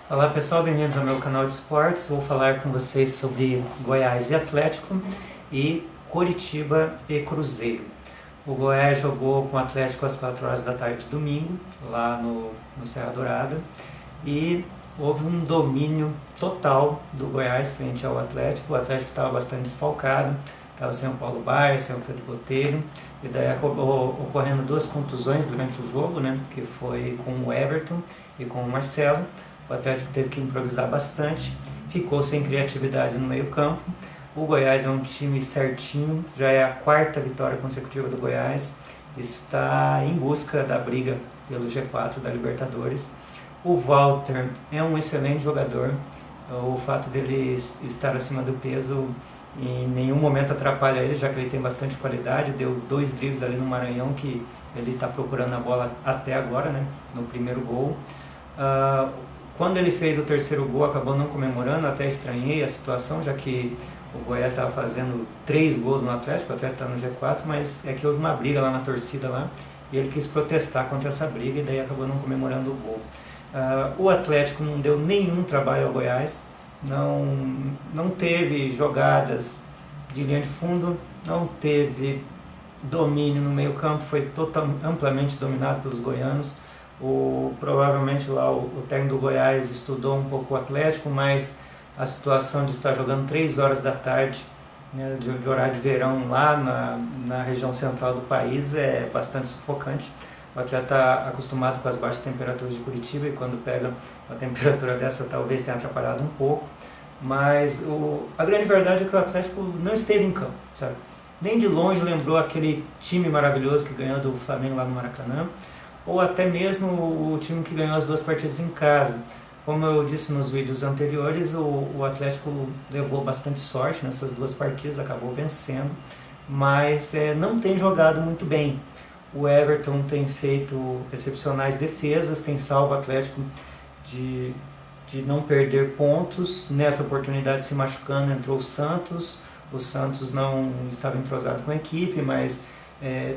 Olá pessoal, bem-vindos ao meu canal de esportes. Vou falar com vocês sobre Goiás e Atlético e Coritiba e Cruzeiro. O Goiás jogou com o Atlético às 4 horas da tarde de domingo, lá no Serra Dourada, e houve um domínio total do Goiás frente ao Atlético. O Atlético estava bastante desfalcado, estava sem o Paulo Baier, sem o Pedro Botelho, e daí acabou ocorrendo duas contusões durante o jogo, né, que foi com o Everton e com o Marcelo. O Atlético teve que improvisar bastante, ficou sem criatividade no meio-campo. O Goiás é um time certinho, já é a quarta vitória consecutiva do Goiás, está em busca da briga pelo G4 da Libertadores. O Walter é um excelente jogador, o fato dele estar acima do peso em nenhum momento atrapalha ele, já que ele tem bastante qualidade, deu 2 dribles ali no Maranhão que ele está procurando a bola até agora, né, no primeiro gol. Quando ele fez o terceiro gol, acabou não comemorando, até estranhei a situação, já que o Goiás estava fazendo 3 gols no Atlético, o Atlético está no G4, mas é que houve uma briga lá na torcida lá, e ele quis protestar contra essa briga e daí acabou não comemorando o gol. O Atlético não deu nenhum trabalho ao Goiás, não teve jogadas de linha de fundo, não teve domínio no meio campo, foi amplamente dominado pelos goianos. Provavelmente lá o técnico do Goiás estudou um pouco o Atlético, mas a situação de estar jogando 3 horas da tarde, né, de horário de verão lá na região central do país é bastante sufocante. O atleta está acostumado com as baixas temperaturas de Curitiba e quando pega uma temperatura dessa talvez tenha atrapalhado um pouco, mas a grande verdade é que o Atlético não esteve em campo, sabe? Nem de longe lembrou aquele time maravilhoso que ganhou do Flamengo lá no Maracanã, ou até mesmo o time que ganhou as 2 partidas em casa. Como eu disse nos vídeos anteriores, o Atlético levou bastante sorte nessas 2 partidas, acabou vencendo, mas não tem jogado muito bem. O Everton tem feito excepcionais defesas, tem salvo o Atlético de não perder pontos. Nessa oportunidade, se machucando, entrou o Santos não estava entrosado com a equipe, mas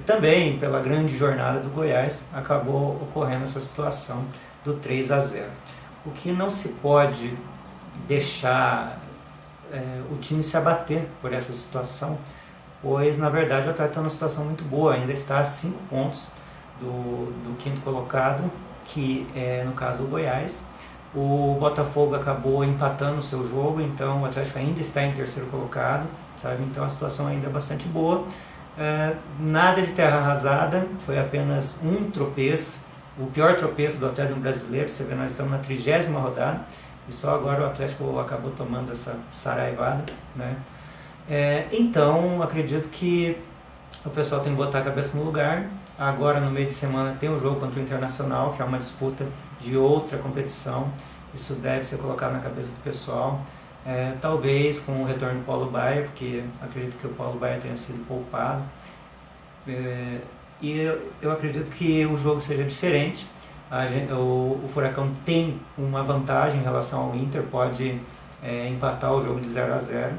também pela grande jornada do Goiás acabou ocorrendo essa situação do 3-0. O que não se pode deixar o time se abater por essa situação, pois na verdade o Atlético está numa situação muito boa, ainda está a 5 pontos do quinto colocado, que é no caso o Goiás. O Botafogo acabou empatando o seu jogo, então o Atlético ainda está em terceiro colocado, sabe? Então a situação ainda é bastante boa. Nada de terra arrasada, foi apenas um tropeço, o pior tropeço do Atlético brasileiro. Você vê, nós estamos na 30ª rodada e só agora o Atlético acabou tomando essa saraivada, né? Então acredito que o pessoal tem que botar a cabeça no lugar. Agora no meio de semana tem um jogo contra o Internacional, que é uma disputa de outra competição, isso deve ser colocado na cabeça do pessoal. Talvez com o retorno do Paulo Baier, porque acredito que o Paulo Baier tenha sido poupado, e eu acredito que o jogo seja diferente. O Furacão tem uma vantagem em relação ao Inter, pode empatar o jogo de 0-0,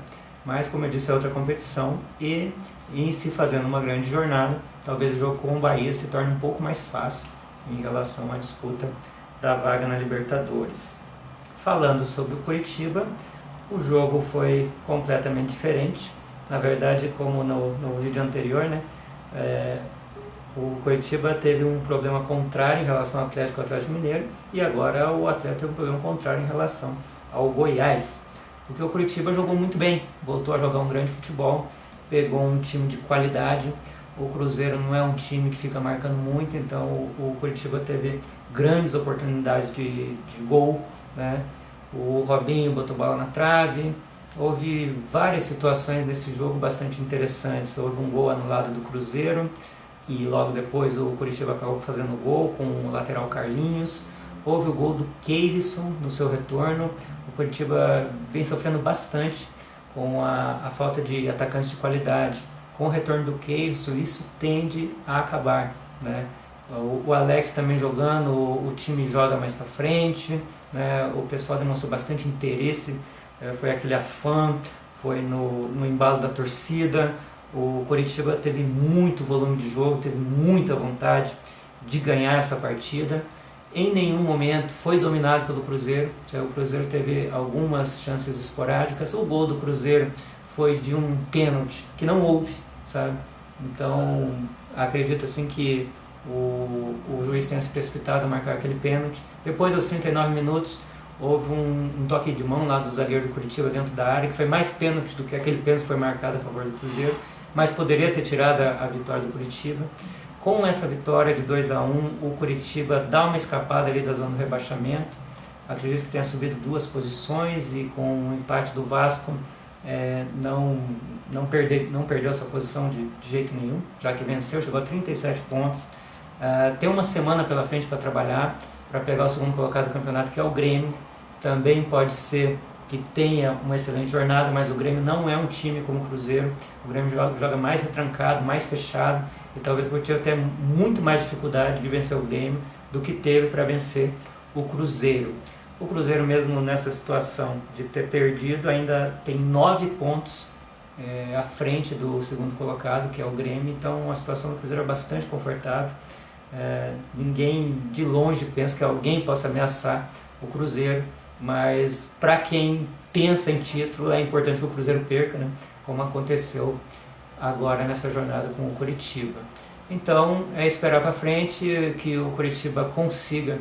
mas como eu disse é outra competição, e em se fazendo uma grande jornada, talvez o jogo com o Bahia se torne um pouco mais fácil em relação à disputa da vaga na Libertadores. Falando sobre o Curitiba, o jogo foi completamente diferente. Na verdade, como no vídeo anterior, né, o Curitiba teve um problema contrário em relação ao Atlético Mineiro, e agora o Atlético tem um problema contrário em relação ao Goiás. Porque o Curitiba jogou muito bem, voltou a jogar um grande futebol, pegou um time de qualidade. O Cruzeiro não é um time que fica marcando muito, então o Curitiba teve grandes oportunidades de gol, né? O Robinho botou bola na trave, houve várias situações nesse jogo bastante interessantes. Houve um gol anulado do Cruzeiro, e logo depois o Curitiba acabou fazendo o gol com o lateral Carlinhos. Houve o gol do Keirson no seu retorno. O Curitiba vem sofrendo bastante com a falta de atacantes de qualidade. Com o retorno do Keirson, isso tende a acabar, né? O Alex também jogando, o time joga mais para frente, né? O pessoal demonstrou bastante interesse, foi aquele afã, foi no embalo da torcida. O Coritiba teve muito volume de jogo, teve muita vontade de ganhar essa partida, em nenhum momento foi dominado pelo Cruzeiro. O Cruzeiro teve algumas chances esporádicas. O gol do Cruzeiro foi de um pênalti que não houve, sabe? Então, acredito assim que o juiz tenha se precipitado a marcar aquele pênalti. Depois, aos 39 minutos, houve um toque de mão lá do zagueiro do Curitiba dentro da área, que foi mais pênalti do que aquele pênalti que foi marcado a favor do Cruzeiro, mas poderia ter tirado a vitória do Curitiba. Com essa vitória de 2-1, o Curitiba dá uma escapada ali da zona do rebaixamento. Acredito que tenha subido 2 posições e com o empate do Vasco não perdeu sua posição de jeito nenhum, já que venceu, chegou a 37 pontos. Tem uma semana pela frente para trabalhar, para pegar o segundo colocado do campeonato, que é o Grêmio. Também pode ser que tenha uma excelente jornada, mas o Grêmio não é um time como o Cruzeiro. O Grêmio joga mais retrancado, mais fechado, e talvez o Curitiba tenha muito mais dificuldade de vencer o Grêmio do que teve para vencer o Cruzeiro. O Cruzeiro, mesmo nessa situação de ter perdido, ainda tem 9 pontos à frente do segundo colocado, que é o Grêmio. Então a situação do Cruzeiro é bastante confortável. Ninguém de longe pensa que alguém possa ameaçar o Cruzeiro, mas para quem pensa em título é importante que o Cruzeiro perca, né? Como aconteceu agora nessa jornada com o Curitiba. Então é esperar para frente que o Curitiba consiga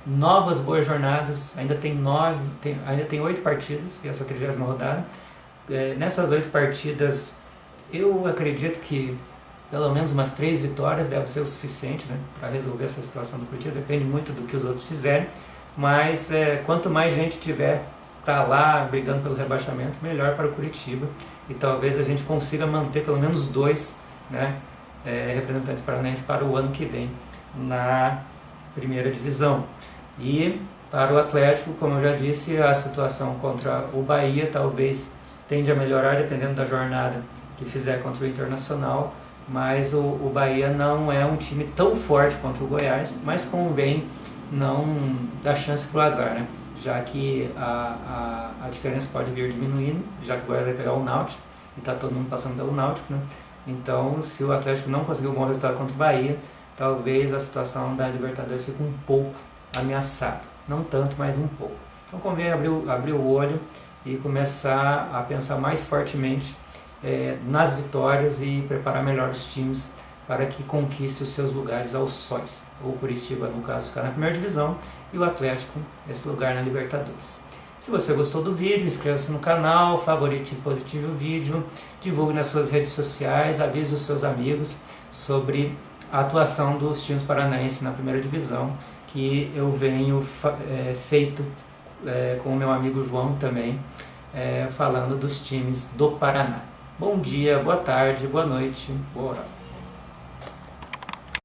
novas boas jornadas. Ainda tem 8 partidas, porque essa é a 30ª rodada. Nessas 8 partidas eu acredito que pelo menos umas 3 vitórias deve ser o suficiente, né, para resolver essa situação do Curitiba. Depende muito do que os outros fizerem, mas quanto mais gente tiver para lá brigando pelo rebaixamento, melhor para o Curitiba, e talvez a gente consiga manter pelo menos 2, né, representantes paranaenses para o ano que vem na primeira divisão. E para o Atlético, como eu já disse, a situação contra o Bahia talvez tende a melhorar dependendo da jornada que fizer contra o Internacional, mas o Bahia não é um time tão forte contra o Goiás, mas convém não dar chance para o azar, né? Já que a diferença pode vir diminuindo, já que o Goiás vai pegar o Náutico, e está todo mundo passando pelo Náutico, né? Então, se o Atlético não conseguir um bom resultado contra o Bahia, talvez a situação da Libertadores fique um pouco ameaçada. Não tanto, mas um pouco. Então convém abrir o olho e começar a pensar mais fortemente nas vitórias e preparar melhor os times para que conquiste os seus lugares aos sóis. O Curitiba, no caso, ficar na primeira divisão, e o Atlético, esse lugar na Libertadores. Se você gostou do vídeo, inscreva-se no canal, favorite e positive o vídeo, divulgue nas suas redes sociais, avise os seus amigos sobre a atuação dos times paranaenses na primeira divisão, que eu venho feito com o meu amigo João também, falando dos times do Paraná. Bom dia, boa tarde, boa noite, boa hora.